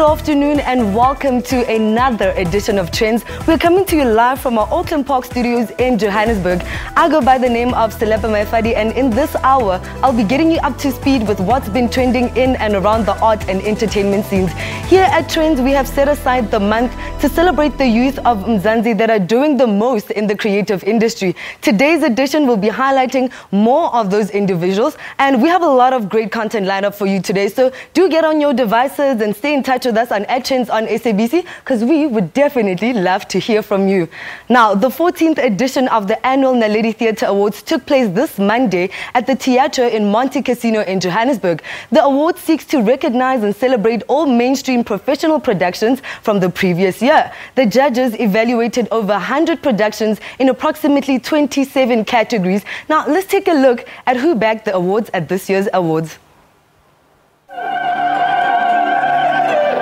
afternoon and welcome to another edition of Trendz. We're coming to you live from our Auckland Park studios in Johannesburg. I go by the name of Selepa Maifadi, and in this hour, I'll be getting you up to speed with what's been trending in and around the art and entertainment scenes. Here at Trendz, we have set aside the month to celebrate the youth of Mzansi that are doing the most in the creative industry. Today's edition will be highlighting more of those individuals, and we have a lot of great content lined up for you today. So do get on your devices and stay in touch with us on @Trendz on SABC, because we would definitely love to hear from you. Now, the 14th edition of the annual Naledi Theatre Awards took place this Monday at the Theatre in Monte Casino in Johannesburg. The award seeks to recognize and celebrate all mainstream professional productions from the previous year. The judges evaluated over 100 productions in approximately 27 categories. Now, let's take a look at who bagged the awards at this year's awards.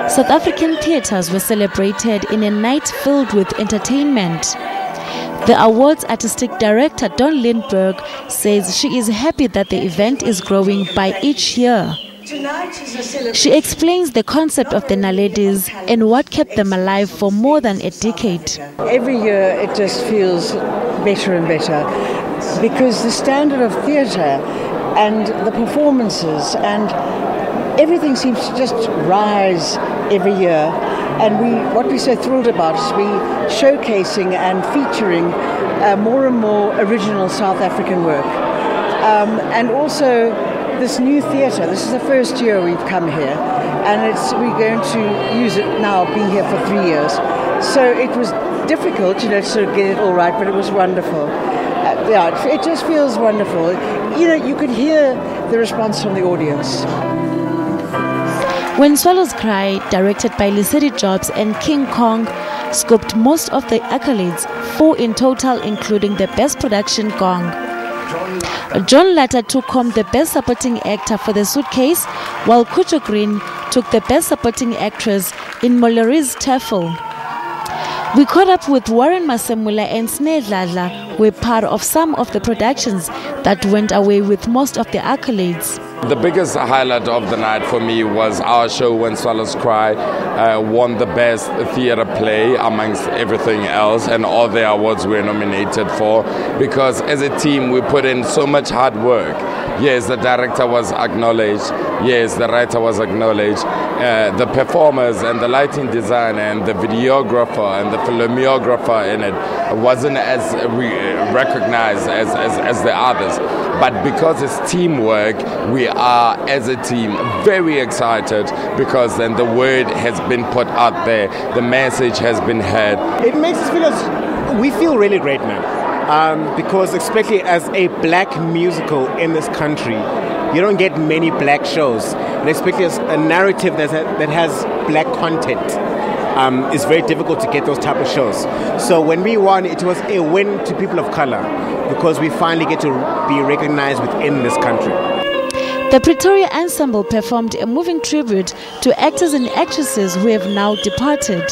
South African theatres were celebrated in a night filled with entertainment. The award's artistic director, Dawn Lindberg, says she is happy that the event is growing by each year. She explains the concept of the Naledis and what kept them alive for more than a decade. Every year it just feels better and better, because the standard of theatre and the performances and everything seems to just rise every year. And what we're so thrilled about is we're showcasing and featuring more and more original South African work. And also this new theatre. This is the first year we've come here, and we're going to use it now, be here for 3 years. So it was difficult, to sort of get it all right, but it was wonderful. It just feels wonderful. You could hear the response from the audience. When Swallows Cry, directed by Lesedi Jobs, and King Kong scoped most of the accolades, 4 in total, including the Best Production Gong. John Latta took home the Best Supporting Actor for The Suitcase, while Kucho Green took the Best Supporting Actress in Moleri's Tafel. We caught up with Warren Masemula and Sneh Dladla, who were part of some of the productions that went away with most of the accolades. The biggest highlight of the night for me was our show When Swallows Cry won the best theatre play amongst everything else, and all the awards we were nominated for, because as a team we put in so much hard work. Yes, the director was acknowledged. Yes, the writer was acknowledged. The performers and the lighting designer and the videographer and the filmographer in it wasn't as recognized as the others. But because it's teamwork, we are, as a team, very excited, because then the word has been put out there, the message has been heard. It makes us feel, we feel really great, man. Because especially as a black musical in this country, you don't get many black shows, and especially as a narrative that has black content. It's very difficult to get those type of shows. So when we won, it was a win to people of color, because we finally get to be recognized within this country. The Pretoria Ensemble performed a moving tribute to actors and actresses who have now departed.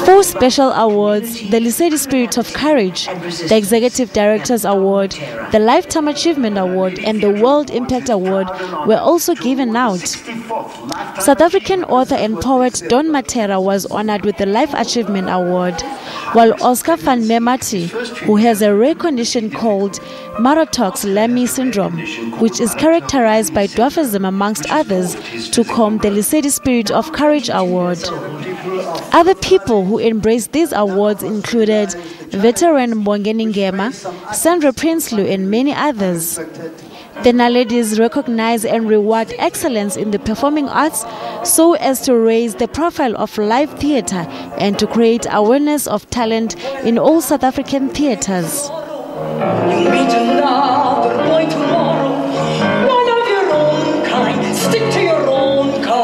4 special awards, the Lesedi Spirit of Courage, the Executive Directors Award, the Lifetime Achievement Award, and the World Impact Award were also given out. South African author and poet Don Matera was honored with the Life Achievement Award, while Oscar van Memati, who has a rare condition called Maratox-Lamy syndrome, which is characterized by dwarfism amongst others, took home the Lesedi Spirit of Courage Award. Other people who embraced these awards included veteran Mbongeni Ngema, Sandra Prinsloo, and many others. The Naledis recognize and reward excellence in the performing arts so as to raise the profile of live theatre and to create awareness of talent in all South African theatres. You meet another boy tomorrow, one of your own kind, stick to your own kind.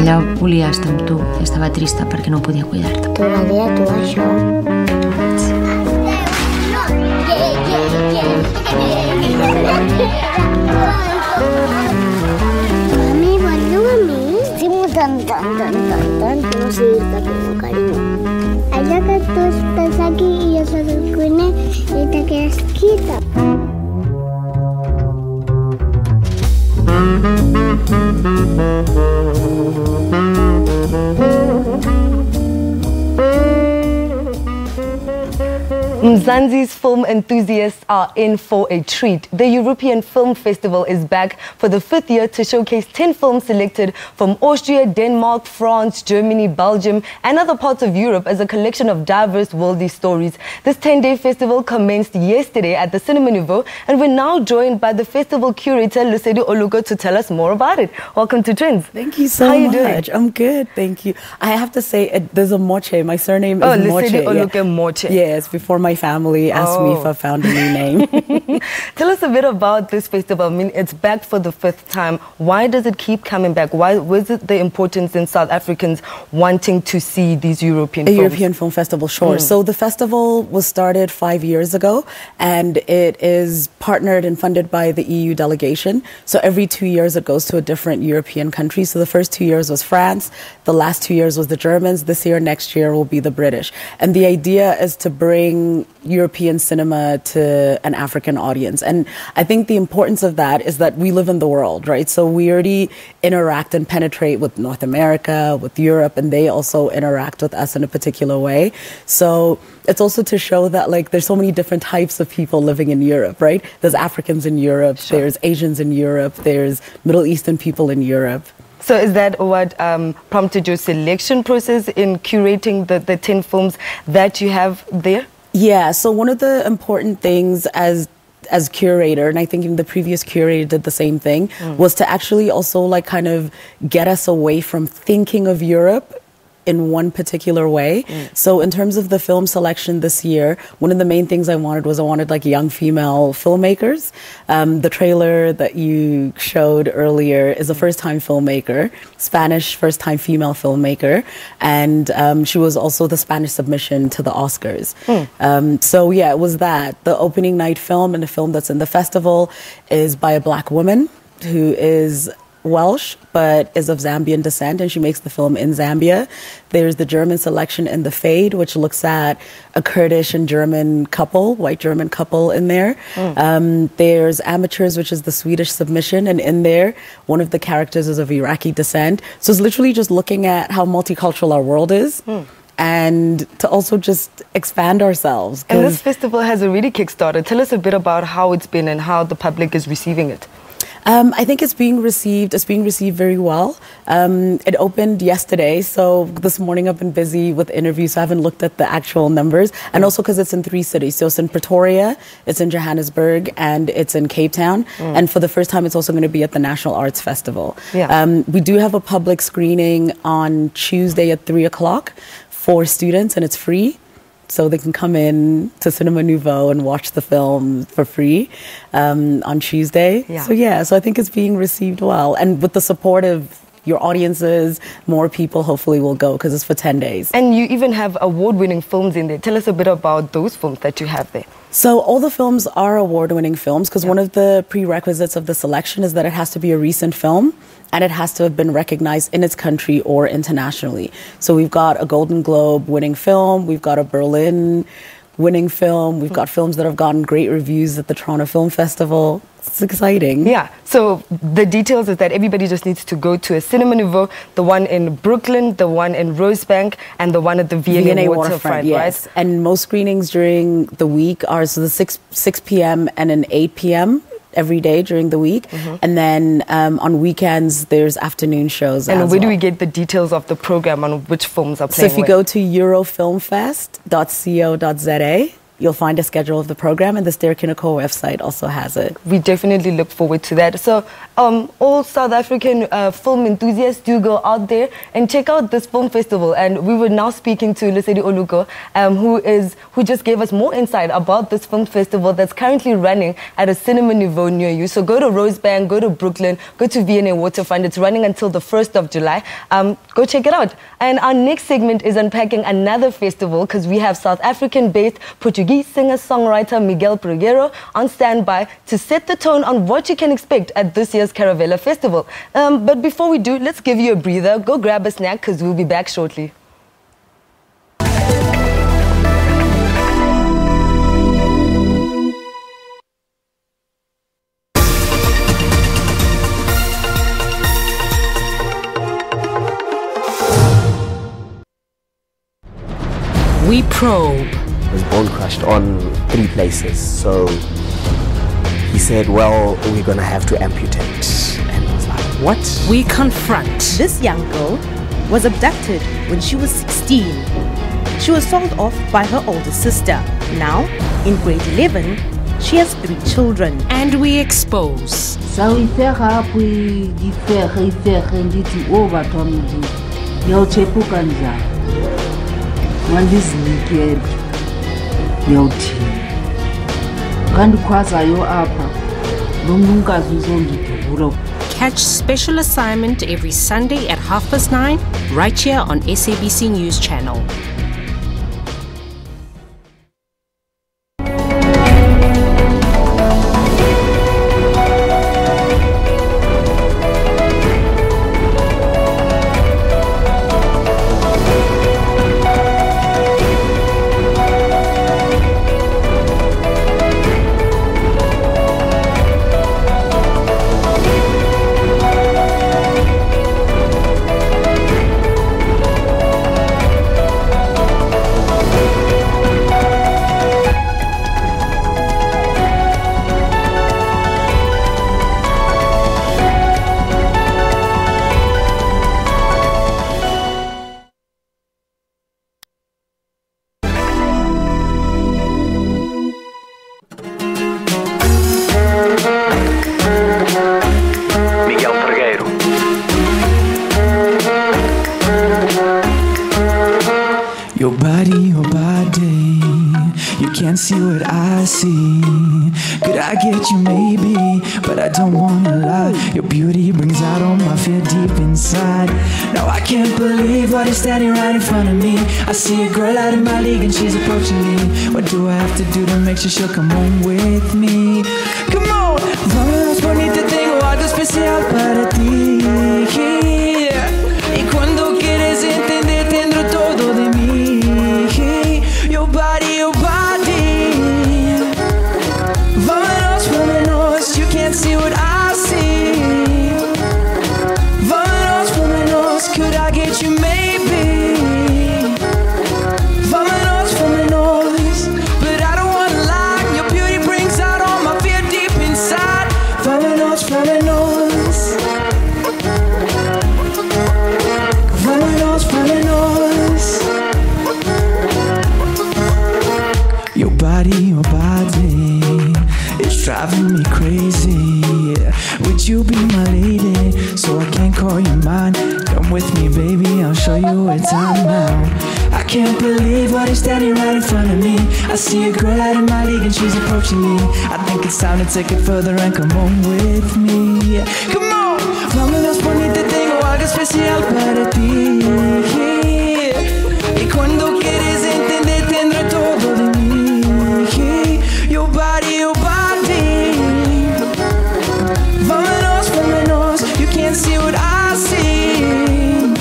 Ella volia estar amb tu i estava trista perquè no podia cuidar-te. T'agradaria a tu això? Mami, vols amb mi? Estimo tant, que no sé dir-te que no, carinyo. Allò que tu estàs aquí i jo soc el cuiner i te quedes quieta. Mzansi's film enthusiasts are in for a treat. The European Film Festival is back for the 5th year to showcase 10 films selected from Austria, Denmark, France, Germany, Belgium, and other parts of Europe as a collection of diverse worldly stories. This 10-day festival commenced yesterday at the Cinema Nouveau, and we're now joined by the festival curator, Lesedi Oluko, to tell us more about it. Welcome to Trendz. Thank you so much. I'm good, thank you. I have to say, there's a Moche. My surname is Moche. Lesedi Oluko Moche. Yes, before my family asked me if I found a new name. Tell us a bit about this festival. I mean, it's back for the 5th time. Why does it keep coming back? Why was it the importance in South Africans wanting to see these European films? European Film Festival, sure. So the festival was started 5 years ago, and it is partnered and funded by the EU delegation. So every 2 years it goes to a different European country. So the first 2 years was France, the last 2 years was the Germans, this year, next year will be the British. And the idea is to bring European cinema to an African audience. And I think the importance of that is that we live in the world, right? So we already interact and penetrate with North America, with Europe, and they also interact with us in a particular way. So it's also to show that, like, there's so many different types of people living in Europe, right? There's Africans in Europe, sure. There's Asians in Europe, there's Middle Eastern people in Europe. So is that what prompted your selection process in curating the 10 films that you have there? Yeah, so one of the important things as curator, and I think even the previous curator did the same thing, was to actually also like kind of get us away from thinking of Europe in one particular way. So in terms of the film selection this year, one of the main things I wanted like young female filmmakers. The trailer that you showed earlier is a first-time filmmaker, Spanish first-time female filmmaker, and she was also the Spanish submission to the Oscars. So yeah, it was that. The opening night film and the film that's in the festival is by a black woman who is Welsh, but is of Zambian descent, and she makes the film in Zambia. There's the German selection in The Fade, which looks at a Kurdish and German couple, white German couple in there. There's Amateurs, which is the Swedish submission, and in there, one of the characters is of Iraqi descent. So it's literally just looking at how multicultural our world is. And to also just expand ourselves. And this festival has already kickstarted. Tell us a bit about how it's been and how the public is receiving it. I think it's being received very well. It opened yesterday, so this morning I've been busy with interviews, so I haven't looked at the actual numbers. And also because it's in 3 cities. So it's in Pretoria, it's in Johannesburg, and it's in Cape Town. And for the first time, it's also going to be at the National Arts Festival. We do have a public screening on Tuesday at 3 o'clock for students, and it's free. So they can come in to Cinema Nouveau and watch the film for free on Tuesday. So I think it's being received well. And with the support of your audiences, more people hopefully will go because it's for 10 days. And you even have award-winning films in there. Tell us a bit about those films that you have there. So all the films are award-winning films because one of the prerequisites of the selection is that it has to be a recent film and it has to have been recognized in its country or internationally. So we've got a Golden Globe winning film, we've got a Berlin winning film, we've got films that have gotten great reviews at the Toronto Film Festival. It's exciting. Yeah, so the details is that everybody just needs to go to a Cinema Nouveau, the one in Brooklyn, the one in Rosebank, and the one at the V&A Waterfront, yes. right? And most screenings during the week are the 6 p.m. and an 8 p.m. every day during the week. And then on weekends, there's afternoon shows. And where do we get the details of the program on which films are playing? So if you go to eurofilmfest.co.za, you'll find a schedule of the program, and the Sterk Nicole website also has it. We definitely look forward to that. So all South African film enthusiasts, do go out there and check out this film festival. And we were now speaking to Lesedi Oluko, who just gave us more insight about this film festival that's currently running at a Cinema Nouveau near you. So go to Rosebank, go to Brooklyn, go to V&A Waterfront. It's running until the 1st of July. Go check it out. And our next segment is unpacking another festival, because we have South African-based Portuguese singer-songwriter Miguel Pereguero on standby to set the tone on what you can expect at this year's Caravela Festival. But before we do, let's give you a breather. Go grab a snack, because we'll be back shortly. We probe. His bone crushed on 3 places, so he said, well, we're gonna have to amputate. And I was like, what? We confront. This young girl was abducted when she was 16. She was sold off by her older sister. Now, in grade 11, she has 3 children. And we expose. Catch Special Assignment every Sunday at 9:30 right here on SABC News Channel. Your body, you can't see what I see. Could I get you maybe, but I don't wanna lie. Your beauty brings out all my fear deep inside. Now I can't believe what is standing right in front of me. I see a girl out in my league and she's approaching me. What do I have to do to make sure she'll come home with me? Come on, vamos bonita, tengo algo especial para ti. Y cuando quieres entender, tendré todo de mí. Your body, your body. Vámonos, vámonos, you can't see what I see. Vámonos, vámonos, could I get you maybe? Vámonos, vámonos, but I don't wanna lie. Your beauty brings out all my fear deep inside. Vámonos, vámonos. Vámonos, vámonos. Your body, it's driving me crazy. Would you be my lady, so I can't call you mine? Come with me, baby, I'll show you what's on now. I can't believe what is standing right in front of me. I see a girl out in my league and she's approaching me. I think it's time to take it further and come home with me. Come on, vámonos bonita, tengo algo especial para ti. Y cuando quieres entender, tendré todo de mí. Your body, your body. Vámonos, vámonos, you can't see what I see.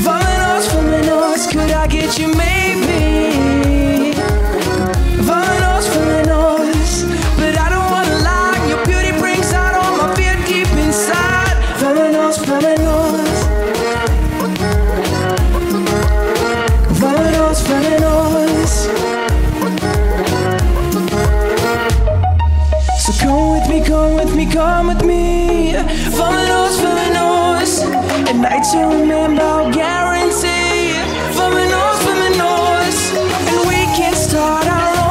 Vámonos, vámonos, could I get you maybe? Vámonos, vámonos, but I don't wanna lie. Your beauty brings out all my fear deep inside. Vámonos, vámonos. Vámonos, vámonos. So come with me, come with me, come with me. Vámonos, vámonos. At night you'll remember, I'll guarantee. Vámonos, vámonos. And we can start our own.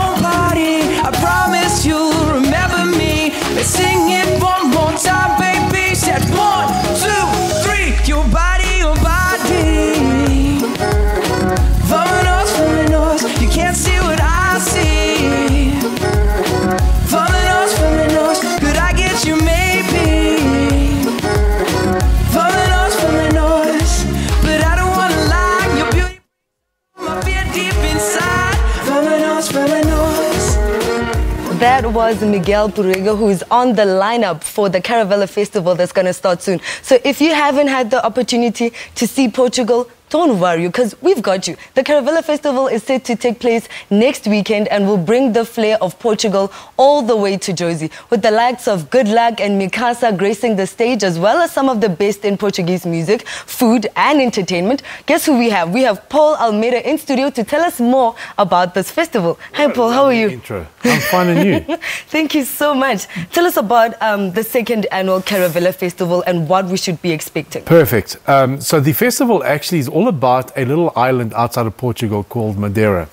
was Miguel Purega, who is on the lineup for the Caravela Festival that's going to start soon. So if you haven't had the opportunity to see Portugal, don't worry, because we've got you. The Caravela Festival is set to take place next weekend and will bring the flair of Portugal all the way to Jozi, with the likes of Good Luck and Mikasa gracing the stage, as well as some of the best in Portuguese music, food and entertainment. Guess who we have? We have Paul Almeida in studio to tell us more about this festival. Hi Paul, how are you? Intro. I'm fine, and you? Thank you so much. Tell us about the second annual Caravela Festival and what we should be expecting. Perfect. So the festival actually is all about a little island outside of Portugal called Madeira.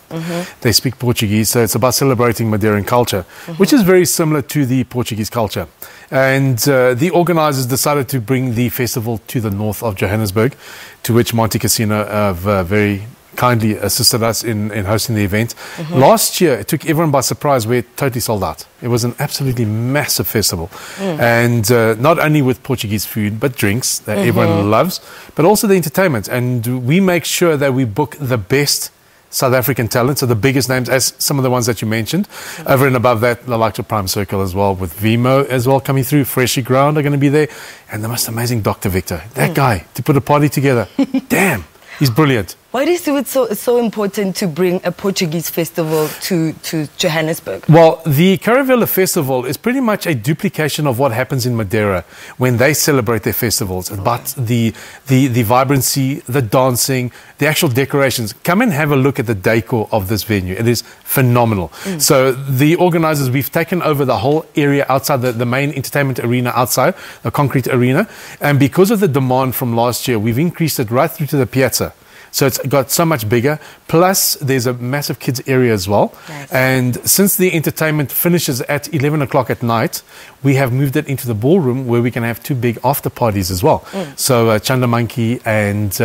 They speak Portuguese, so it's about celebrating Madeiran culture, which is very similar to the Portuguese culture. And the organizers decided to bring the festival to the north of Johannesburg, to which Monte Casino have very kindly assisted us in hosting the event. Last year, it took everyone by surprise. We totally sold out. It was an absolutely massive festival. And not only with Portuguese food, but drinks that everyone loves, but also the entertainment. And we make sure that we book the best South African talent, so the biggest names, as some of the ones that you mentioned. Over and above that, the likes of Prime Circle as well, with Vimo as well coming through. Freshy Ground are going to be there. And the most amazing Dr. Victor. That guy, to put a party together. Damn, he's brilliant. Why do you see it's so important to bring a Portuguese festival to Johannesburg? Well, the Caravela Festival is pretty much a duplication of what happens in Madeira when they celebrate their festivals. But the vibrancy, the dancing, the actual decorations. Come and have a look at the decor of this venue. It is phenomenal. So the organizers, we've taken over the whole area outside the main entertainment arena outside, the concrete arena. And because of the demand from last year, we've increased it right through to the piazza. So it's got so much bigger. Plus, there's a massive kids area as well. Nice. And since the entertainment finishes at 11 o'clock at night, we have moved it into the ballroom where we can have two big after parties as well. So Chanda Monkey and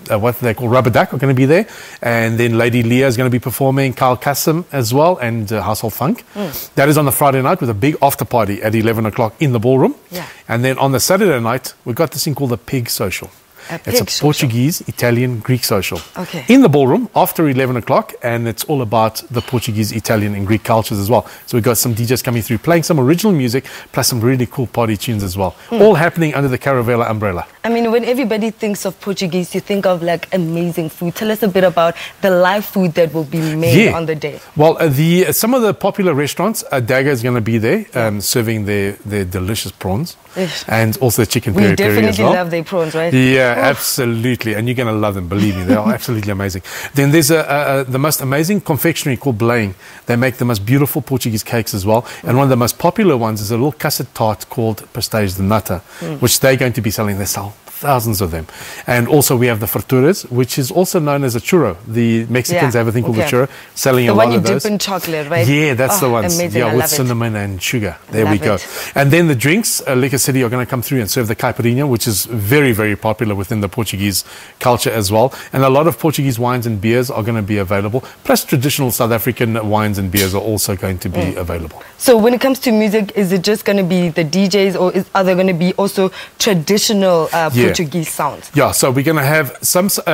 what they call Rubber Duck are going to be there. And then Lady Leah is going to be performing, Carl Kassem as well, and Household Funk. That is on the Friday night with a big after party at 11 o'clock in the ballroom. And then on the Saturday night, we've got this thing called the Pig Social. It's a Portuguese, Italian, Greek social. In the ballroom after 11 o'clock, and it's all about the Portuguese, Italian and Greek cultures as well. So we've got some DJs coming through playing some original music plus some really cool party tunes as well. All happening under the Caravela umbrella. I mean, when everybody thinks of Portuguese, you think of like amazing food. Tell us a bit about the live food that will be made on the day. Well, some of the popular restaurants, Daga is going to be there serving their delicious prawns. And also the chicken peri-peri as well. We definitely love their prawns, right? Yeah, absolutely. And you're going to love them, believe me. They are absolutely amazing. Then there's the most amazing confectionery called Blaine. They make the most beautiful Portuguese cakes as well. And one of the most popular ones is a little custard tart called Pastéis de Nata, which they're going to be selling. They sell thousands of them. And also we have the farturas, which is also known as a churro. The Mexicans have a thing called a churro, selling a lot of those. The one you dip in chocolate, right? Yeah, that's the ones. Amazing. Yeah, with cinnamon and sugar. There we go. And then the drinks, Liquor City are going to come through and serve the caipirinha, which is very, very popular within the Portuguese culture as well. And a lot of Portuguese wines and beers are going to be available. Plus traditional South African wines and beers are also going to be available. So when it comes to music, is it just going to be the DJs, or are there going to be also traditional Portuguese sounds? Yeah, so we're going to have South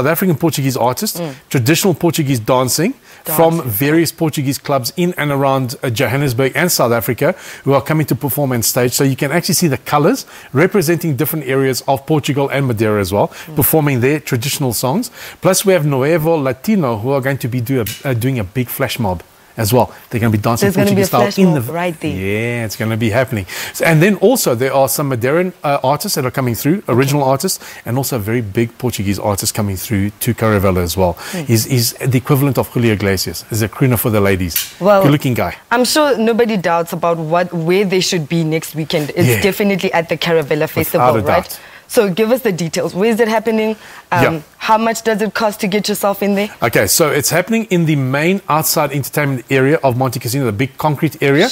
African Portuguese artists, traditional Portuguese dancing from various Portuguese clubs in and around Johannesburg and South Africa, who are coming to perform on stage. So you can actually see the colors representing different areas of Portugal and Madeira as well, performing their traditional songs. Plus we have Nuevo Latino, who are going to be doing a big flash mob as well. They're going to be dancing Portuguese style in the right there. Yeah, it's going to be happening. And then also there are some Madeiran artists that are coming through, original artists, and also a very big Portuguese artist coming through to Caravela as well. He's the equivalent of Julio Iglesias. He's a crooner for the ladies. Well, good-looking guy. I'm sure nobody doubts about where they should be next weekend. It's definitely at the Caravela Festival, right? So give us the details. Where is it happening? How much does it cost to get yourself in there? Okay, so it's happening in the main outside entertainment area of Monte Casino, the big concrete area.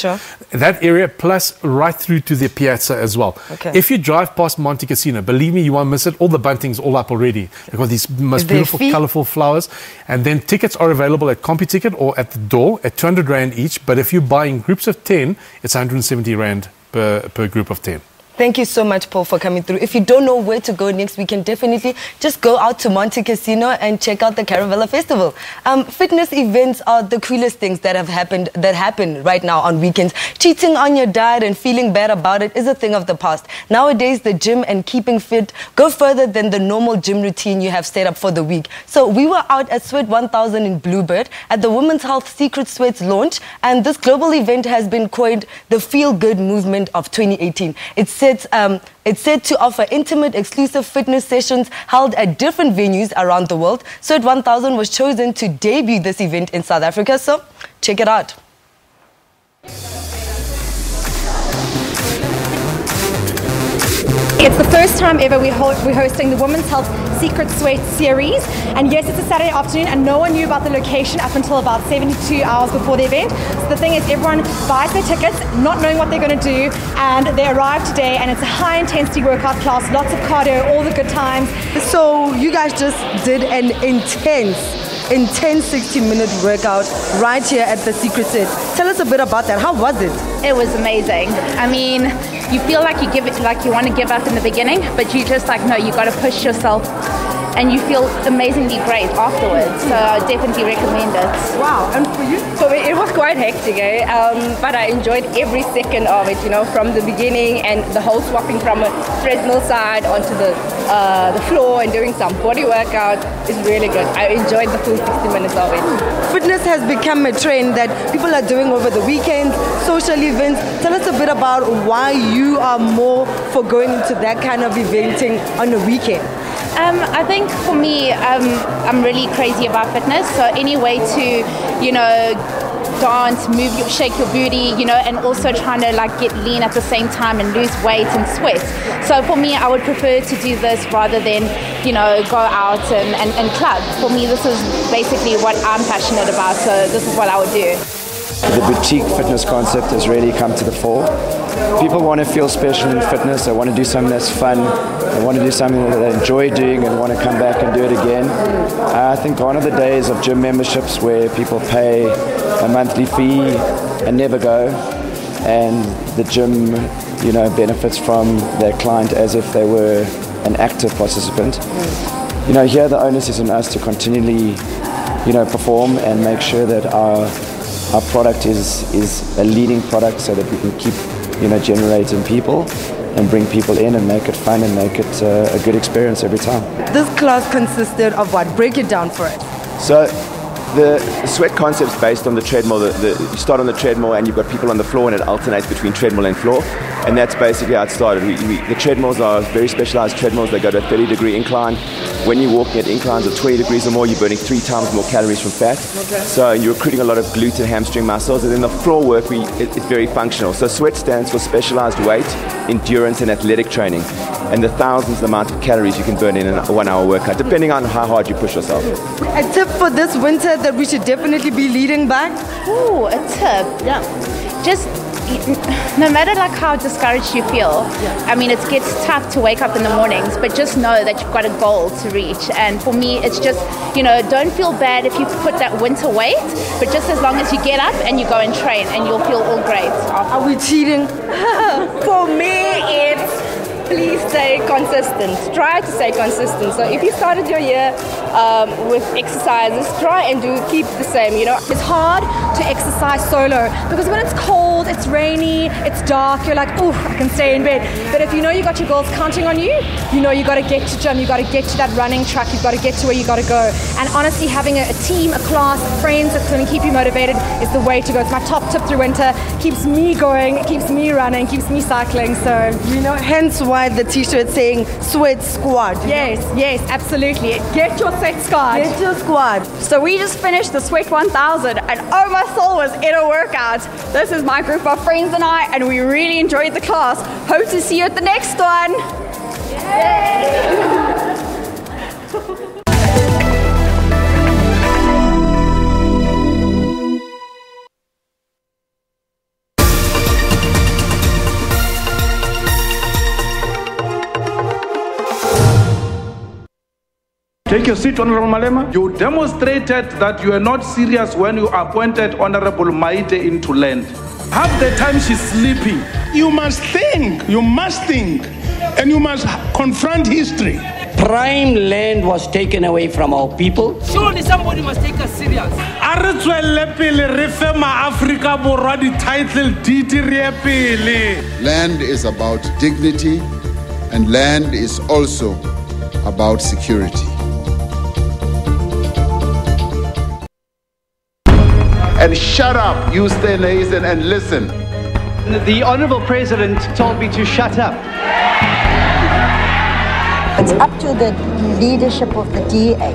That area, plus right through to the piazza as well. If you drive past Monte Casino, believe me, you won't miss it. All the bunting's all up already. They've got these most beautiful, colorful flowers. And then tickets are available at CompuTicket or at the door at 200 Rand each. But if you buy in groups of 10, it's 170 Rand per group of 10. Thank you so much, Paul, for coming through. If you don't know where to go next, we can definitely just go out to Monte Casino and check out the Caravela Festival. Fitness events are the coolest things that happen right now on weekends. Cheating on your diet and feeling bad about it is a thing of the past. Nowadays, the gym and keeping fit go further than the normal gym routine you have set up for the week. So we were out at Sweat 1000 in Bluebird at the Women's Health Secret Sweats launch, and this global event has been coined the Feel Good Movement of 2018. It's said to offer intimate, exclusive fitness sessions held at different venues around the world. Sweat 1000 was chosen to debut this event in South Africa, so check it out. It's the first time ever we're hosting the Women's Health Secret Sweat series, and yes, it's a Saturday afternoon, and no one knew about the location up until about 72 hours before the event. So the thing is, everyone buys their tickets not knowing what they're going to do, and they arrive today, and it's a high intensity workout class, lots of cardio, all the good times. So you guys just did an intense 60-minute workout right here at the Secret Set. Tell us a bit about that. How was it? It was amazing. I mean, you feel like you want to give up in the beginning, but you just like, no, you got to push yourself, and you feel amazingly great afterwards. So I definitely recommend it. Wow. And for you? For me, it was quite hectic, but I enjoyed every second of it, you know, from the beginning, and the whole swapping from a treadmill side onto the floor and doing some body workout is really good. I enjoyed the full 60 minutes of it. Fitness has become a trend that people are doing over the weekends, social events. Tell us a bit about why you are more for going into that kind of eventing on a weekend. I think for me, I'm really crazy about fitness. So any way to, you know, dance, shake your booty, you know, and also trying to like get lean at the same time and lose weight and sweat. So for me, I would prefer to do this rather than, you know, go out and club. For me, this is basically what I'm passionate about. So this is what I would do. The boutique fitness concept has really come to the fore. People want to feel special in fitness. They want to do something that's fun. They want to do something that they enjoy doing and want to come back and do it again. I think gone are the days of gym memberships where people pay a monthly fee and never go, and the gym, you know, benefits from their client as if they were an active participant. You know, here the onus is on us to continually, you know, perform and make sure that our product is a leading product so that we can keep, you know, generating people and bring people in and make it fun and make it a good experience every time. This class consisted of what? Break it down for us. So the sweat concept is based on the treadmill. You start on the treadmill and you've got people on the floor, and it alternates between treadmill and floor. And that's basically how it started. The treadmills are very specialized treadmills. They go to a 30-degree incline. When you're walking at inclines of 20 degrees or more, you're burning 3 times more calories from fat. Okay. So you're recruiting a lot of glute and hamstring muscles. And then the floor work, it's very functional. So sweat stands for specialized weight, endurance, and athletic training. And the thousands amount of calories you can burn in a 1-hour workout, depending on how hard you push yourself. A tip for this winter that we should definitely be leading by? Ooh, a tip. Yeah. Just no matter like how discouraged you feel, I mean, it gets tough to wake up in the mornings, but just know that you've got a goal to reach. And for me, it's just, you know, don't feel bad if you put that winter weight, but just as long as you get up and you go and train, and you'll feel all great. Are we cheating? For me, it's please stay consistent. Try to stay consistent. So if you started your year with exercises, try and keep the same, you know. It's hard to exercise solo because when it's cold, it's rainy, it's dark, you're like, ooh, I can stay in bed. But if you know you got your goals counting on you, you know you got to get to gym, you got to get to that running track, you've got to get to where you got to go. And honestly, having a team, a class, friends that's going to keep you motivated is the way to go. It's my top tip through winter. Keeps me going, keeps me running, keeps me cycling. So, you know, hence why the t-shirt saying Sweat Squad. Yes, yes, absolutely. Get your Sweat Squad. Get your squad. So we just finished the Sweat 1000, and oh, my soul was in a workout. This is my group of friends and I, and we really enjoyed the class. Hope to see you at the next one. Yay! Take your seat, Honorable Malema. You demonstrated that you are not serious when you appointed Honorable Maite into land. Half the time she's sleeping. You must think, and you must confront history. Prime land was taken away from our people. Surely somebody must take us serious. Land is about dignity, and land is also about security. And shut up, you stay lazy and listen. The Honourable President told me to shut up. It's up to the leadership of the DA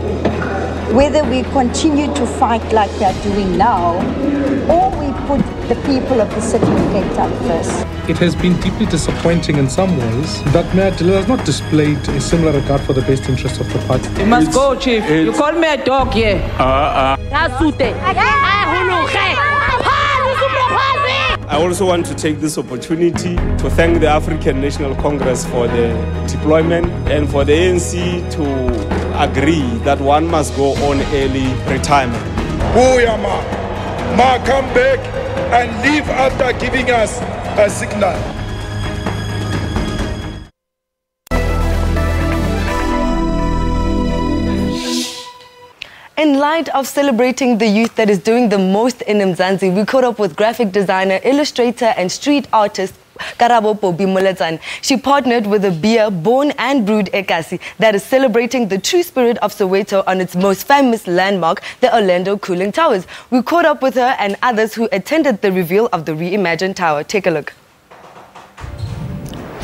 whether we continue to fight like we are doing now or we put the people of the city of Cape Town first. It has been deeply disappointing in some ways that Mayor Dillon has not displayed a similar regard for the best interest of the party. You must go, Chief. You call me a dog here. I also want to take this opportunity to thank the African National Congress for the deployment and for the ANC to agree that one must go on early retirement. Booyah, Ma, come back and leave after giving us a signal. In light of celebrating the youth that is doing the most in Mzansi, we caught up with graphic designer, illustrator and street artist Caravela. She partnered with a beer born and brewed Ekasi that is celebrating the true spirit of Soweto on its most famous landmark, the Orlando Cooling Towers. We caught up with her and others who attended the reveal of the reimagined tower. Take a look.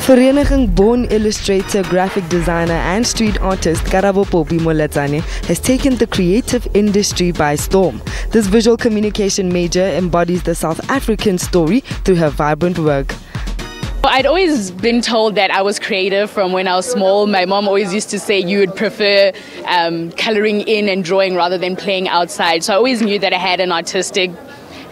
Vereniging born illustrator, graphic designer and street artist Caravela has taken the creative industry by storm. This visual communication major embodies the South African story through her vibrant work. I'd always been told that I was creative from when I was small. My mom always used to say you would prefer coloring in and drawing rather than playing outside. So I always knew that I had an artistic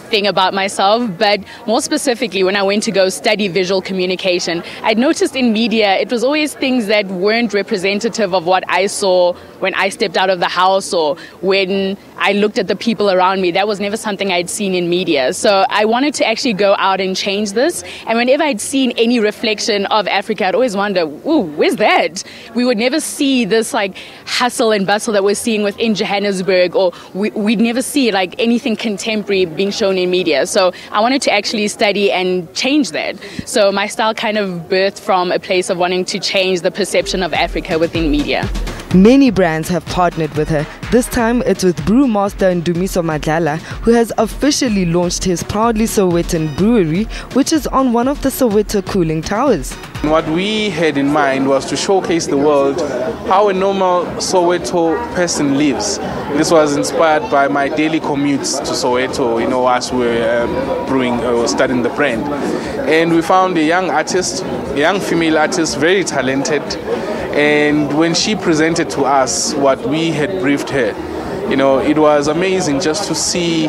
thing about myself, but more specifically when I went to go study visual communication, I'd noticed in media it was always things that weren't representative of what I saw when I stepped out of the house or when I looked at the people around me. That was never something I'd seen in media. So I wanted to actually go out and change this. And whenever I'd seen any reflection of Africa, I'd always wonder, ooh, where's that? We would never see this like hustle and bustle that we're seeing within Johannesburg, or we'd never see like anything contemporary being shown in media. So I wanted to actually study and change that. So my style kind of birthed from a place of wanting to change the perception of Africa within media. Many brands have partnered with her. This time it's with brewmaster Ndumiso Madlala, who has officially launched his Proudly Sowetan brewery, which is on one of the Soweto cooling towers. What we had in mind was to showcase the world how a normal Soweto person lives. This was inspired by my daily commutes to Soweto, as we were brewing or studying the brand. And we found a young artist, a young female artist, very talented. And when she presented to us what we had briefed her, it was amazing just to see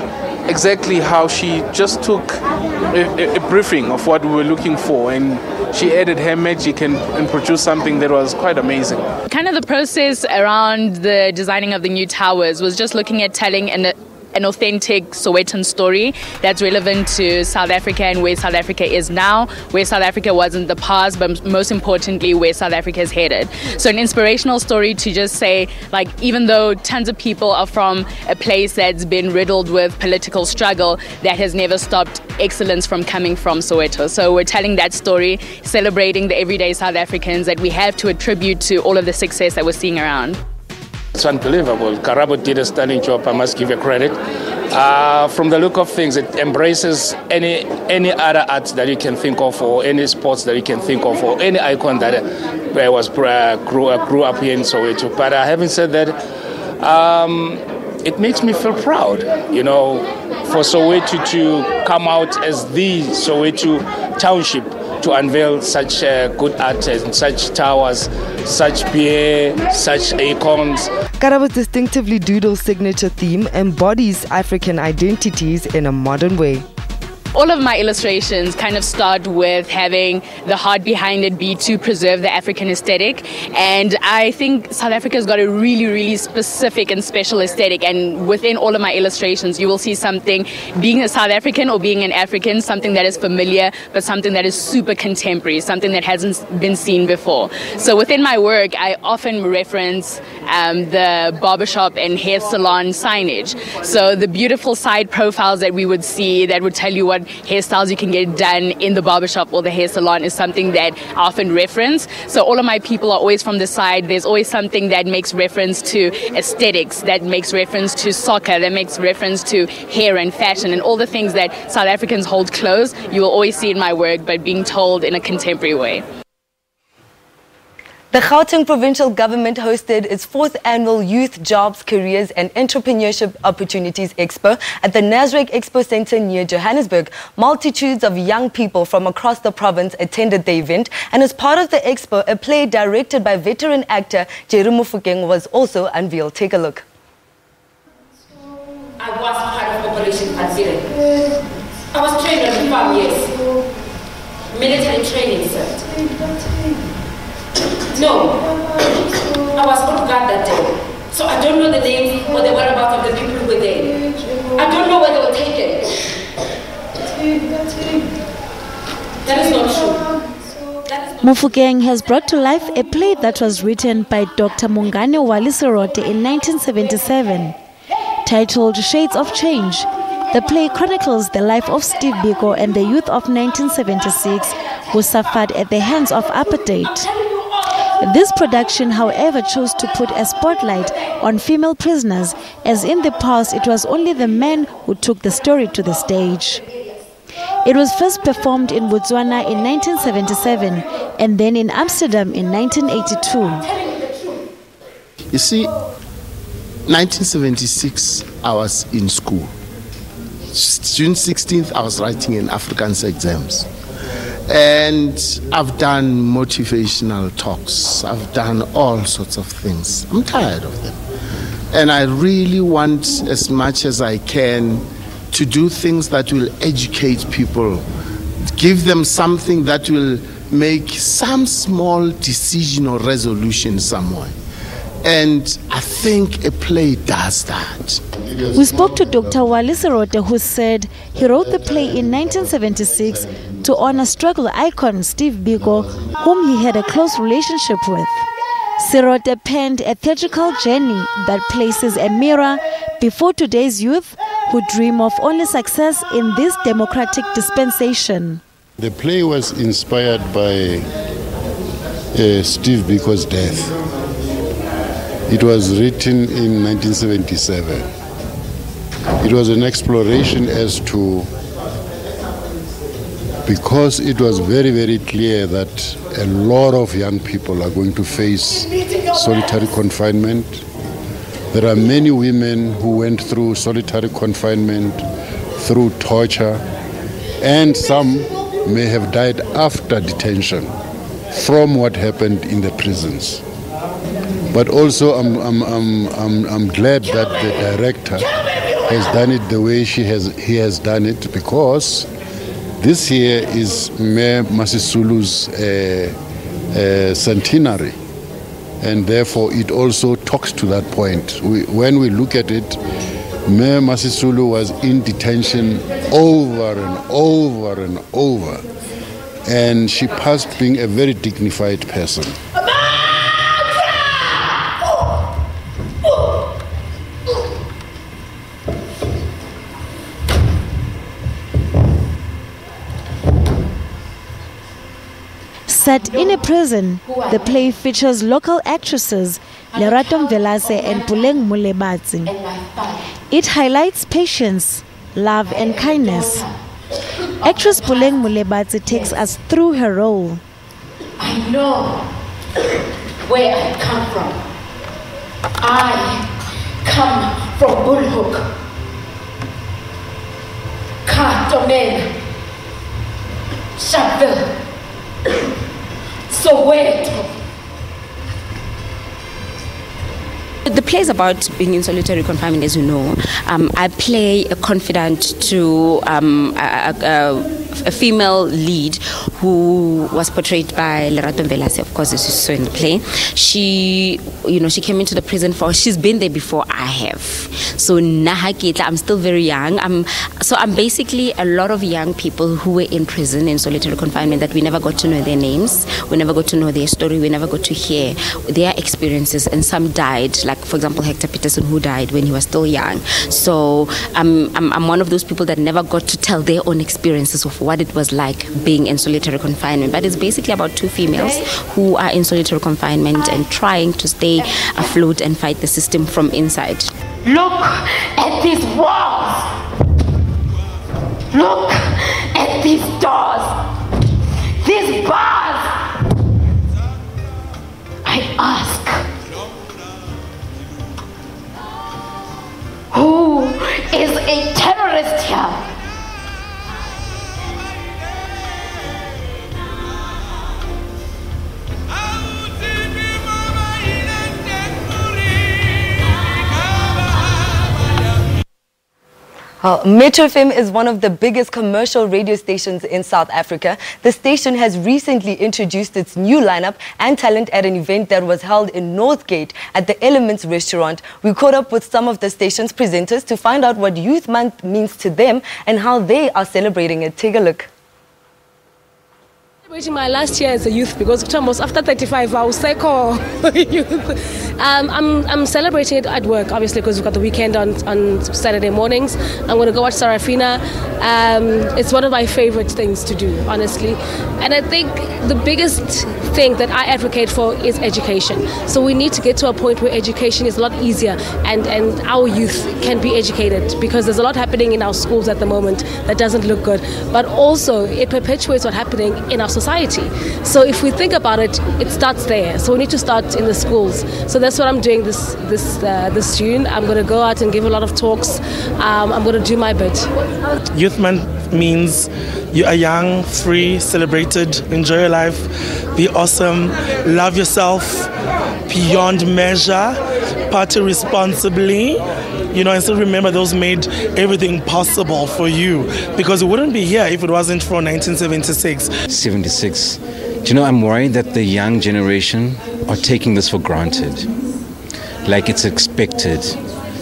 exactly how she just took a briefing of what we were looking for, and she added her magic and produced something that was quite amazing. Kind of the process around the designing of the new towers was just looking at telling an authentic Sowetan story that's relevant to South Africa and where South Africa is now, where South Africa was in the past, but most importantly, where South Africa is headed. So an inspirational story to just say, like, even though tons of people are from a place that's been riddled with political struggle, that has never stopped excellence from coming from Soweto. So we're telling that story, celebrating the everyday South Africans that we have to attribute to all of the success that we're seeing around. It's unbelievable. Karabo did a stunning job, I must give you credit. From the look of things, it embraces any other art that you can think of, or any sports that you can think of, or any icon that grew up here in Soweto. But having said that, it makes me feel proud, for Soweto to come out as the Soweto township to unveil such good art and such towers, such beer, such icons. Karaba's distinctively doodle signature theme embodies African identities in a modern way. all of my illustrations kind of start with having the heart behind it be to preserve the African aesthetic. And I think South Africa's got a really, really specific and special aesthetic. And within all of my illustrations, you will see something, being a South African or being an African, something that is familiar, but something that is super contemporary, something that hasn't been seen before. So within my work, I often reference the barbershop and hair salon signage. So the beautiful side profiles that we would see that would tell you what hairstyles you can get done in the barbershop or the hair salon is something that I often reference. So all of my people are always from the side. There's always something that makes reference to aesthetics, that makes reference to soccer, that makes reference to hair and fashion and all the things that South Africans hold close. You will always see in my work, but being told in a contemporary way. The Gauteng Provincial Government hosted its 4th annual Youth Jobs, Careers and Entrepreneurship Opportunities Expo at the Nasrec Expo Centre near Johannesburg. Multitudes of young people from across the province attended the event, and as part of the expo, a play directed by veteran actor Jerry Mofokeng was also unveiled. Take a look. I was part of Operation Pansire. I was trained for 5 years. Military training, sir. No, I was on guard that day. So I don't know the names or the whereabouts of the people who were there. I don't know where they were taken. That is not true. Mofokeng has brought to life a play that was written by Dr. Mongane Waliserote in 1977. Titled Shades of Change, the play chronicles the life of Steve Biko and the youth of 1976 who suffered at the hands of apartheid. This production, however, chose to put a spotlight on female prisoners, as in the past it was only the men who took the story to the stage. It was first performed in Botswana in 1977 and then in Amsterdam in 1982. You see, 1976 I was in school. June 16th I was writing in Afrikaans exams. And I've done motivational talks. I've done all sorts of things. I'm tired of them. And I really want, as much as I can, to do things that will educate people, give them something that will make some small decision or resolution somewhere. And I think a play does that. We spoke to Dr. Waliserote, who said he wrote the play in 1976 to honor struggle icon Steve Biko, whom he had a close relationship with. Serote penned a theatrical journey that places a mirror before today's youth who dream of only success in this democratic dispensation. The play was inspired by Steve Biko's death. It was written in 1977. It was an exploration as to, because it was very, very clear that a lot of young people are going to face solitary confinement. There are many women who went through solitary confinement, through torture, and some may have died after detention from what happened in the prisons. But also I'm glad that the director has done it the way he has done it, because this year is Mayor Masisulu's centenary, and therefore it also talks to that point. When we look at it, Mayor Masisulu was in detention over and over and over, and she passed being a very dignified person. Set in a prison, the play features local actresses Lerato Mvelase and Puleng Mulebatsi. It highlights patience, love and kindness. Actress Puleng Mulebatsi takes us through her role. I know where I come from. I come from Bullhook, Cartomen, Sharpeville, Soweto. The play is about being in solitary confinement, as you know. I play a confidant to a female lead who was portrayed by Lerato Velase, of course, as you saw in the play. She came into the prison she's been there before I have. So I'm still very young. I'm basically a lot of young people who were in prison in solitary confinement that we never got to know their names, we never got to know their story, we never got to hear their experiences, and some died, like for example Hector Peterson, who died when he was still young. So I'm one of those people that never got to tell their own experiences of what it was like being in solitary confinement. But it's basically about two females who are in solitary confinement and trying to stay afloat and fight the system from inside. Look at these walls. Look at these doors. These bars. I ask, who is a terrorist here? Metro FM is one of the biggest commercial radio stations in South Africa. The station has recently introduced its new lineup and talent at an event that was held in Northgate at the Elements restaurant. We caught up with some of the station's presenters to find out what Youth Month means to them and how they are celebrating it. Take a look. Celebrating my last year as a youth, because almost after 35 I was psycho youth. I'm celebrating it at work, obviously, because we've got the weekend on Saturday mornings. I'm going to go watch Sarafina. It's one of my favorite things to do, honestly. And I think the biggest thing that I advocate for is education. So we need to get to a point where education is a lot easier and our youth can be educated, because there's a lot happening in our schools at the moment that doesn't look good. But also it perpetuates what's happening in our society. So if we think about it, it starts there. So we need to start in the schools. So that's what I'm doing this June. I'm going to go out and give a lot of talks. I'm going to do my bit. Youth Month means you are young, free, celebrated, enjoy your life, be awesome, love yourself beyond measure, party responsibly. And still remember those made everything possible for you, because we wouldn't be here if it wasn't for 1976. 76. I'm worried that the young generation are taking this for granted, like it's expected,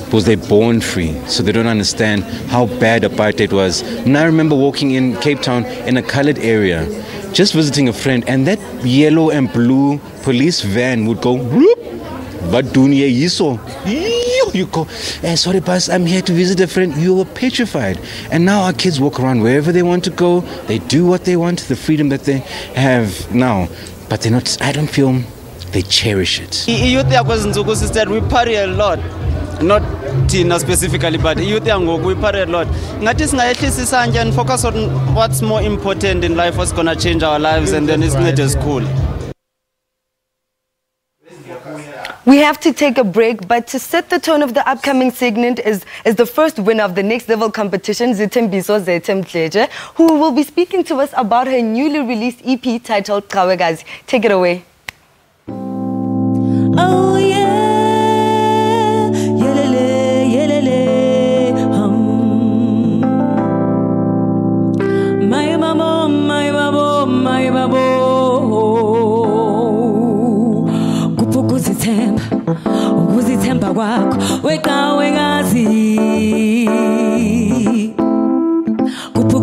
because they're born free, so they don't understand how bad apartheid was. And I remember walking in Cape Town in a colored area, just visiting a friend, and that yellow and blue police van would go, whoop, but dunia yiso. You go, sorry, boss, I'm here to visit a friend. You were petrified. And now our kids walk around wherever they want to go. They do what they want, the freedom that they have now. But they're not, I don't feel they cherish it. Youth sister, we party a lot. Not Tina specifically, but youth we party a lot. And focus on what's more important in life, what's going to change our lives, and then it's not just cool. We have to take a break, but to set the tone of the upcoming segment is the first winner of the Next Level competition, Zitembiso Zetemtleje, who will be speaking to us about her newly released EP titled Kawegazi. Take it away. Oh yeah, yelele, yelele, my babo, my babo, my babo. Ukuzithemba kwakho weka wengazi kupha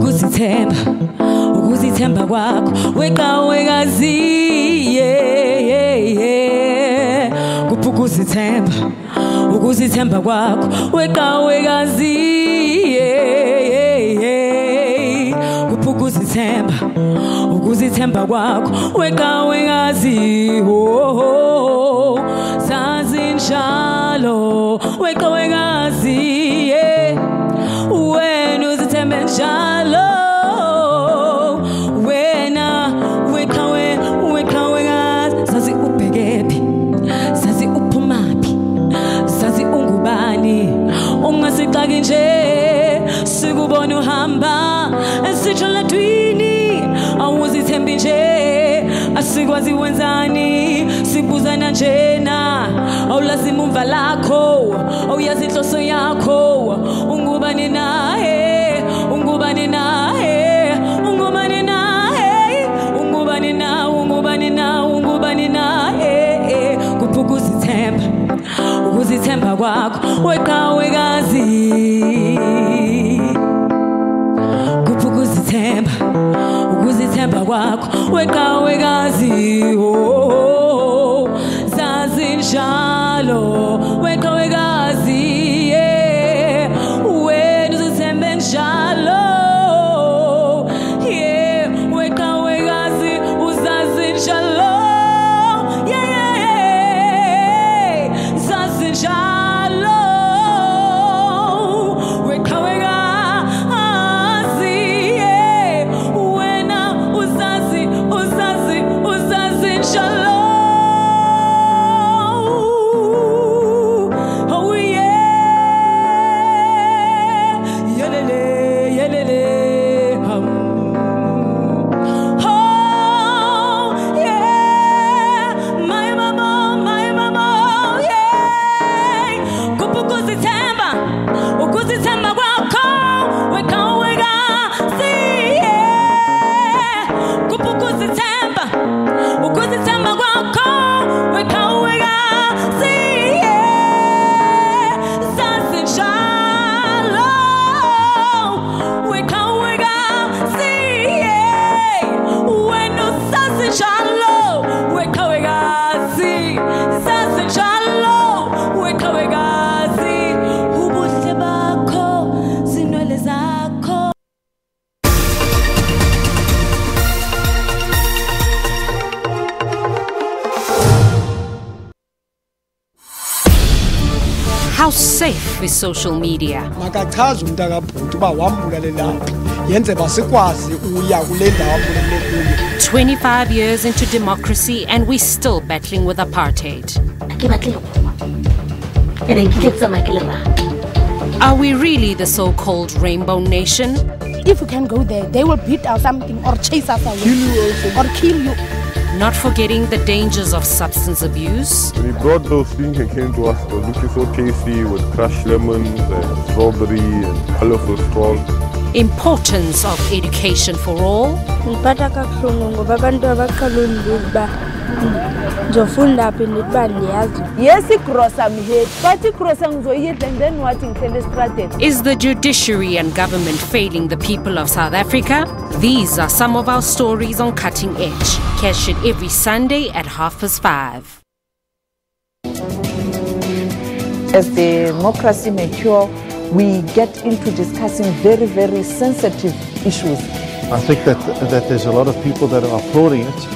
ukuzithemba kwakho weka wengazi kupha ukuzithemba kwakho weka wengazi kupha ukuzithemba kwakho weka wengazi Njalo weka wengazi wena uzithembe njalo wena weka wengazi sazi ubhekephi sazi uphumaphi sazi ungubani ungasixaki nje sikubona uhamba esitsho ladwini awuzithembi nje asikwazi wenzani sibuzana njena awulazi mumva lakho awuyazi inhloso yakho ungubani naye ungubani naye ungubani naye ungubani na ungubani na ungubani naye kuphuka ukuzithemba kwakho weqa wekazi kuphuka ukuzithemba kwakho weqa wekazi oh zazi njalo weqa wekazi yeah wena uzithembe njalo yeah weqa wekazi uzazi njalo yeah zazi njalo weqa wekazi yeah wena uzazi njalo. Oh yeah, yelele, yelele, oh yeah, my mama, yeah. Ukuzithemba kwakho, weqa wekazi, yeah. Ukuzithemba kwakho, weqa wekazi, yeah. Zazi njalo, weqa wekazi, yeah. Wena uzazi njalo, weqa wekazi, zazi njalo, weqa wekazi, ubuhle bakho, zinwele zakho. How safe is social media? Makachaza umntakabhuti uba wambulelelaphi yenze basikwazi uya kule ndawo ambulele kuyo. 25 years into democracy and we're still battling with apartheid. Are we really the so-called rainbow nation? If we can go there, they will beat us something or chase us away. Kill you also. Or kill you. Not forgetting the dangers of substance abuse. When he brought those things and came to us, it was looking so tasty with crushed lemons and strawberry and colorful straws. Importance of education for all. Yes, igrosa mhead, but igrosa ngizoyidla and then what ngithele strategy. Is the judiciary and government failing the people of South Africa? These are some of our stories on Cutting Edge. Catch it every Sunday at 5:30. As democracy matures, we get into discussing very, very sensitive issues. I think that there's a lot of people that are applauding it.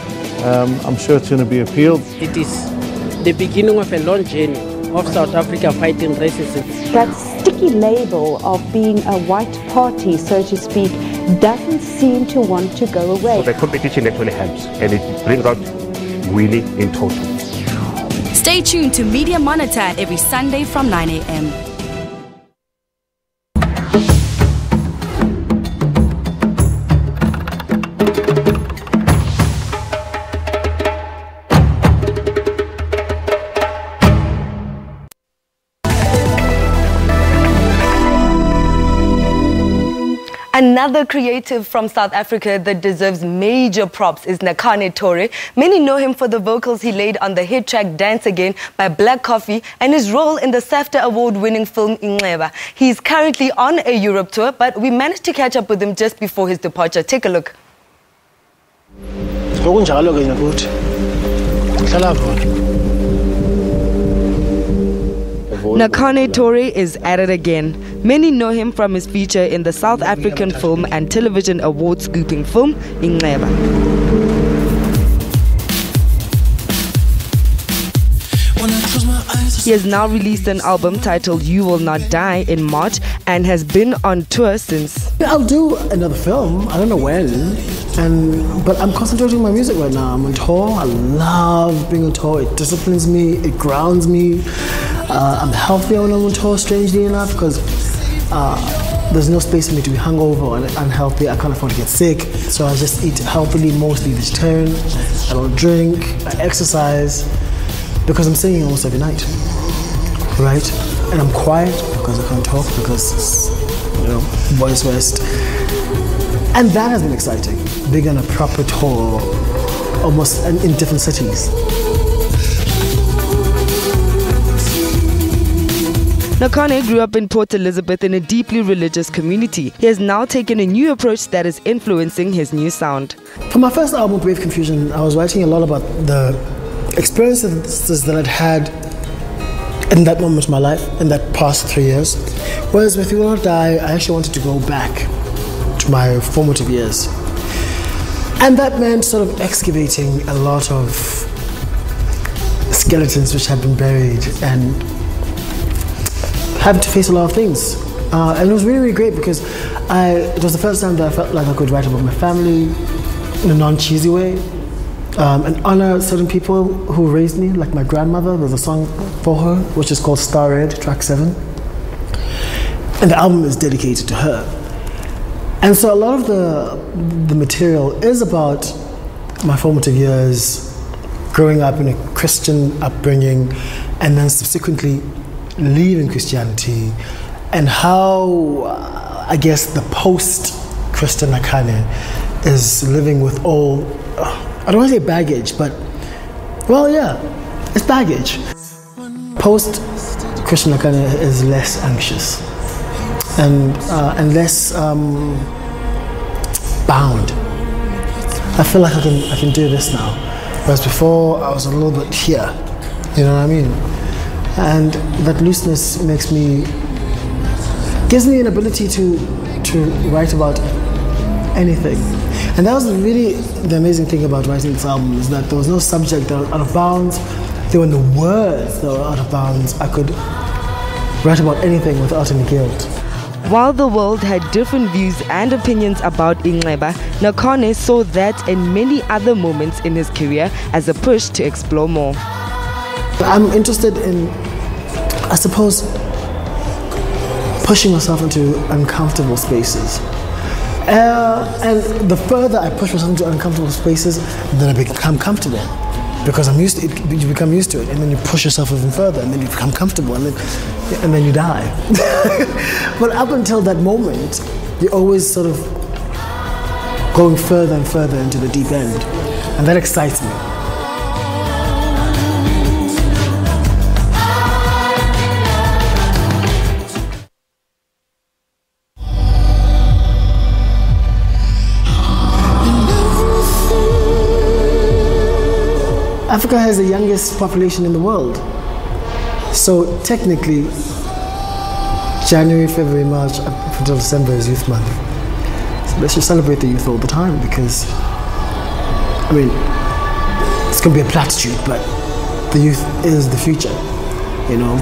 I'm sure it's going to be appealed. It is the beginning of a long journey of South Africa fighting racism. That sticky label of being a white party, so to speak, doesn't seem to want to go away. So the competition actually helps and it brings out winning in total. Stay tuned to Media Monitor every Sunday from 9 a.m. Another creative from South Africa that deserves major props is Nicole Natori. Many know him for the vocals he laid on the hit track Dance Again by Black Coffee and his role in the SAFTA award-winning film Inxeba. He is currently on a Europe tour, but we managed to catch up with him just before his departure. Take a look. Nicole Natori is at it again. Many know him from his feature in the South African Film and Television Award scooping film Inxeba. He has now released an album titled You Will Not Die in March and has been on tour since. I'll do another film, I don't know when, but I'm concentrating on my music right now. I'm on tour, I love being on tour, it disciplines me, it grounds me. I'm healthier when I'm on tour, strangely enough, because there's no space for me to be hungover and unhealthy. I can't afford to get sick, so I just eat healthily, mostly vegetarian. I don't drink, I exercise, because I'm singing almost every night. right? And I'm quiet because I can't talk because, you know, voice rest. And that has been exciting, being on a proper tour, almost in different cities. Nakane grew up in Port Elizabeth in a deeply religious community. He has now taken a new approach that is influencing his new sound. For my first album, Brave Confusion, I was writing a lot about the experiences that I'd had in that moment of my life, in that past 3 years. Whereas with You Will Not Die, I actually wanted to go back to my formative years. And that meant sort of excavating a lot of skeletons which had been buried and having to face a lot of things. And it was really, really great because it was the first time that I felt like I could write about my family in a non-cheesy way and honor certain people who raised me, like my grandmother. There's a song for her, which is called Star Red, track 7. And the album is dedicated to her. And so a lot of the material is about my formative years, growing up in a Christian upbringing, and then subsequently leaving Christianity, and how, I guess, the post-Christian Nakane is living with all, I don't want to say baggage, but, well, yeah, it's baggage. Post-Christian Nakane is less anxious and less bound. I feel like I can do this now, whereas before I was a little bit here, you know what I mean? And that looseness gives me an ability to write about anything. And that was really the amazing thing about writing this album, is that there was no subject that was out of bounds. There were no words that were out of bounds. I could write about anything without any guilt. While the world had different views and opinions about Inxeba, Nakane saw that and many other moments in his career as a push to explore more. I'm interested in, I suppose, pushing myself into uncomfortable spaces. And the further I push myself into uncomfortable spaces, then I become comfortable. Because I'm used to it, you become used to it, and then you push yourself even further, and then you become comfortable, and then you die. But up until that moment, you're always sort of going further and further into the deep end. And that excites me. Africa has the youngest population in the world. So technically, January, February, March, up until December is Youth Month. So let's just celebrate the youth all the time, because, I mean, it's going to be a platitude, but the youth is the future, you know?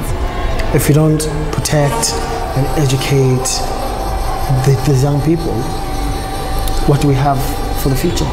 If you don't protect and educate these young people, what do we have for the future?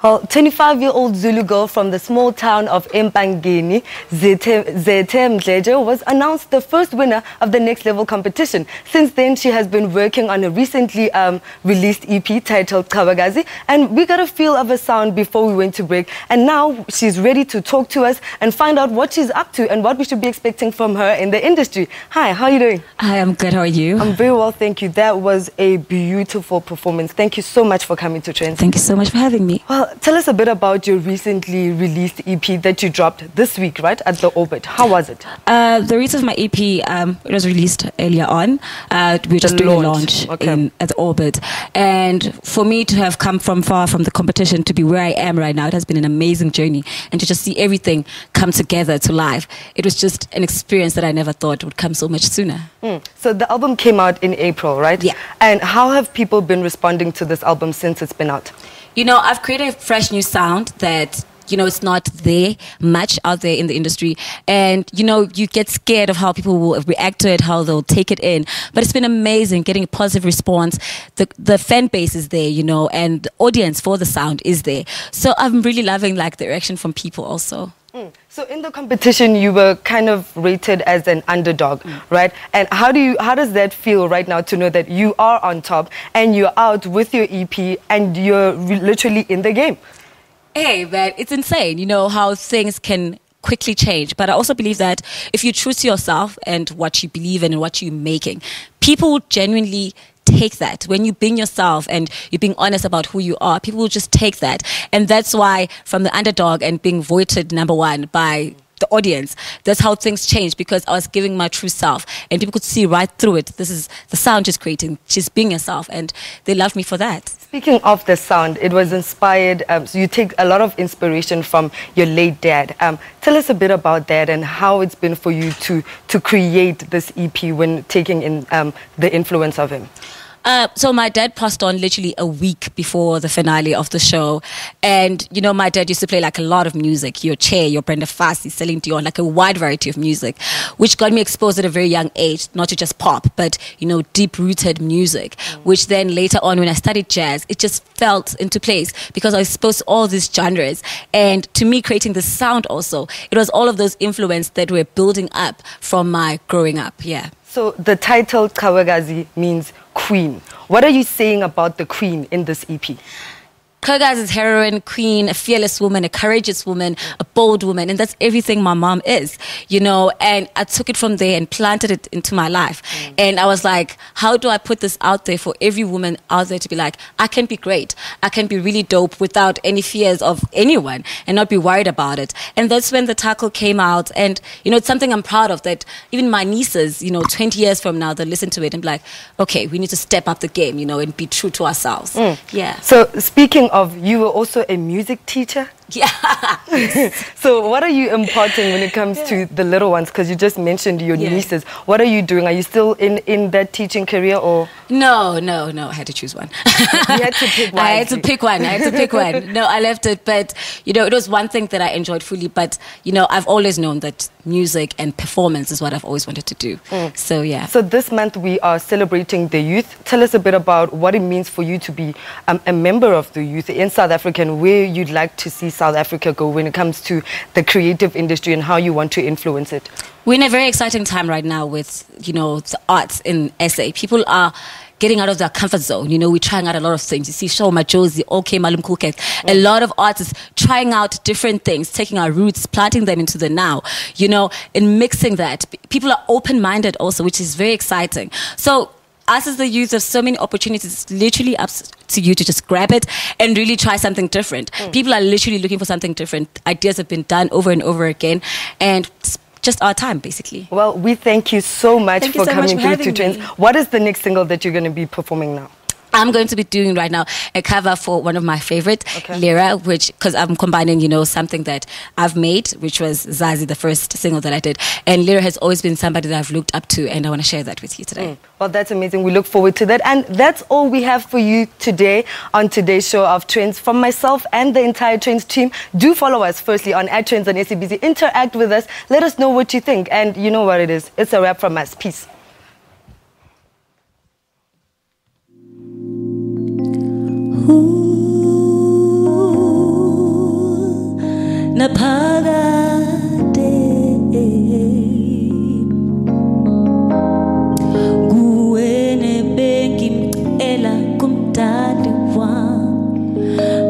Well, 25-year-old Zulu girl from the small town of Empangeni, Zethe Mdleje, was announced the first winner of the Next Level competition. Since then, she has been working on a recently released EP titled Kawagazi, and we got a feel of her sound before we went to break. And now she's ready to talk to us and find out what she's up to and what we should be expecting from her in the industry. Hi, how are you doing? Hi, I'm good. How are you? I'm very well, thank you. That was a beautiful performance. Thank you so much for coming to Trendz. Thank you so much for having me. Well, tell us a bit about your recently released EP that you dropped this week, right, at the Orbit. How was it? The release of my EP, it was released earlier on. We were just doing a launch at the Orbit. And for me to have come from far from the competition to be where I am right now, it has been an amazing journey. And to just see everything come together to life, it was just an experience that I never thought would come so much sooner. So the album came out in April, right? Yeah. And how have people been responding to this album since it's been out? You know, I've created a fresh new sound that it's not there much out there in the industry. And, you get scared of how people will react to it, how they'll take it in. But it's been amazing getting a positive response. The fan base is there, and the audience for the sound is there. So I'm really loving the reaction from people also. So in the competition, you were kind of rated as an underdog, right? And how does that feel right now to know that you are on top and you're out with your EP and you're literally in the game? Hey, man, it's insane, how things can quickly change. But I also believe that if you true to yourself and what you believe in and what you're making, people genuinely take that. When you being yourself and you're being honest about who you are, people will just take that. And that's why from the underdog and being voted number one by the audience, that's how things changed, because I was giving my true self and people could see right through it. This is the sound she's creating. She's being herself, and they loved me for that. Speaking of the sound, it was inspired, so you take a lot of inspiration from your late dad. Tell us a bit about that and how it's been for you to create this EP when taking in the influence of him. So my dad passed on literally a week before the finale of the show. And, my dad used to play a lot of music. Your Che, your Brenda Fassie, Celine Dion, a wide variety of music, which got me exposed at a very young age, not to just pop, but, deep-rooted music, which then later on when I studied jazz, it just felt into place because I was exposed to all these genres. And to me, creating the sound also, it was all of those influences that were building up from my growing up, yeah. So the title Kawagazi means queen. What are you saying about the queen in this EP? Kawagazi is heroine, queen, a fearless woman, a courageous woman, a bold woman, and that's everything my mom is, and I took it from there and planted it into my life. And I was like, how do I put this out there for every woman out there to be like, I can be great, I can be really dope without any fears of anyone and not be worried about it. And that's when the title came out, and it's something I'm proud of, that even my nieces, 20 years from now, they'll listen to it and be like, okay, we need to step up the game, and be true to ourselves. Yeah. So speaking of, you were also a music teacher? Yeah. So what are you imparting when it comes to the little ones? Because you just mentioned your nieces. What are you doing? Are you still in that teaching career or? No. I had to choose one. You had to pick one. I had to pick one. No, I left it. But, it was one thing that I enjoyed fully. But, I've always known that music and performance is what I've always wanted to do. So, yeah. So this month we are celebrating the youth. Tell us a bit about what it means for you to be a member of the youth in South Africa, and where you'd like to see South Africa go when it comes to the creative industry and how you want to influence it. We're in a very exciting time right now with, the arts in SA. People are getting out of their comfort zone. We're trying out a lot of things. You see Shoma Josie, OK Malum Kuket. A lot of artists trying out different things, taking our roots, planting them into the now, and mixing that. People are open-minded also, which is very exciting. So us as the youth have so many opportunities. It's literally up to you to just grab it and really try something different. People are literally looking for something different. Ideas have been done over and over again, and it's just our time, basically. Well, we thank you so much for coming through to Trendz. What is the next single that you're going to be performing now? I'm going to be doing right now a cover for one of my favorite, Lyra, because I'm combining, something that I've made, which was Zazi, the first single that I did. And Lyra has always been somebody that I've looked up to, and I want to share that with you today. Well, that's amazing. We look forward to that. And that's all we have for you today on today's show of Trendz. From myself and the entire Trendz team, do follow us firstly on @Trendz on SABC. Interact with us. Let us know what you think. And you know what it is. It's a wrap from us. Peace. Naphakade kuwene bengimcela kumdali wami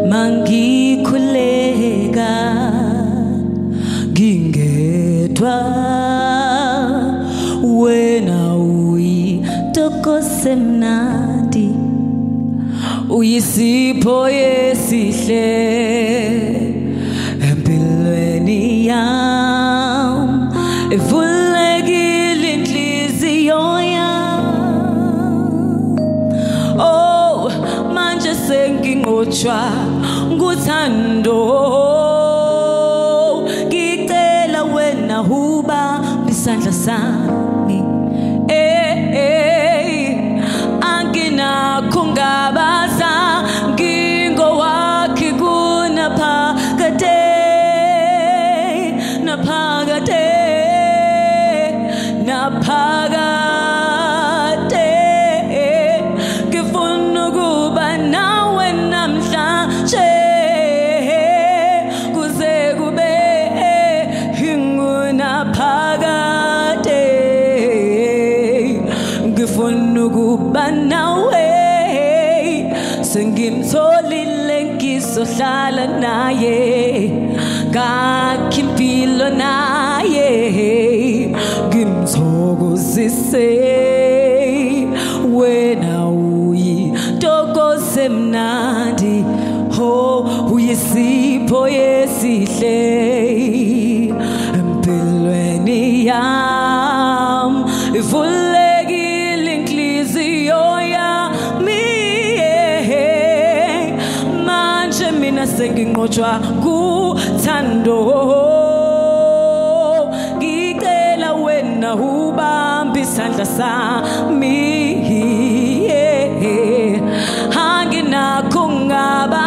mangikhuleka ngingedwa wena uyitokose mnandi uyisipho yesihle empilweni yam ivulekile inhliziyo yam oh manje senginqotshwa nguthando ngicela wena huba bisandla sami anginakho ngabaza ngingowakhe kunaphakade ngizohlala naye ngakhe impilo naye ngimthokozise wena uyintokozo emnandi ho uyisipho yesihle empilweni yam ivulekile inhliziyo yami manje mina senginqotshwa kuthando ngicela wena ubambe isandla sami anginakho ngaba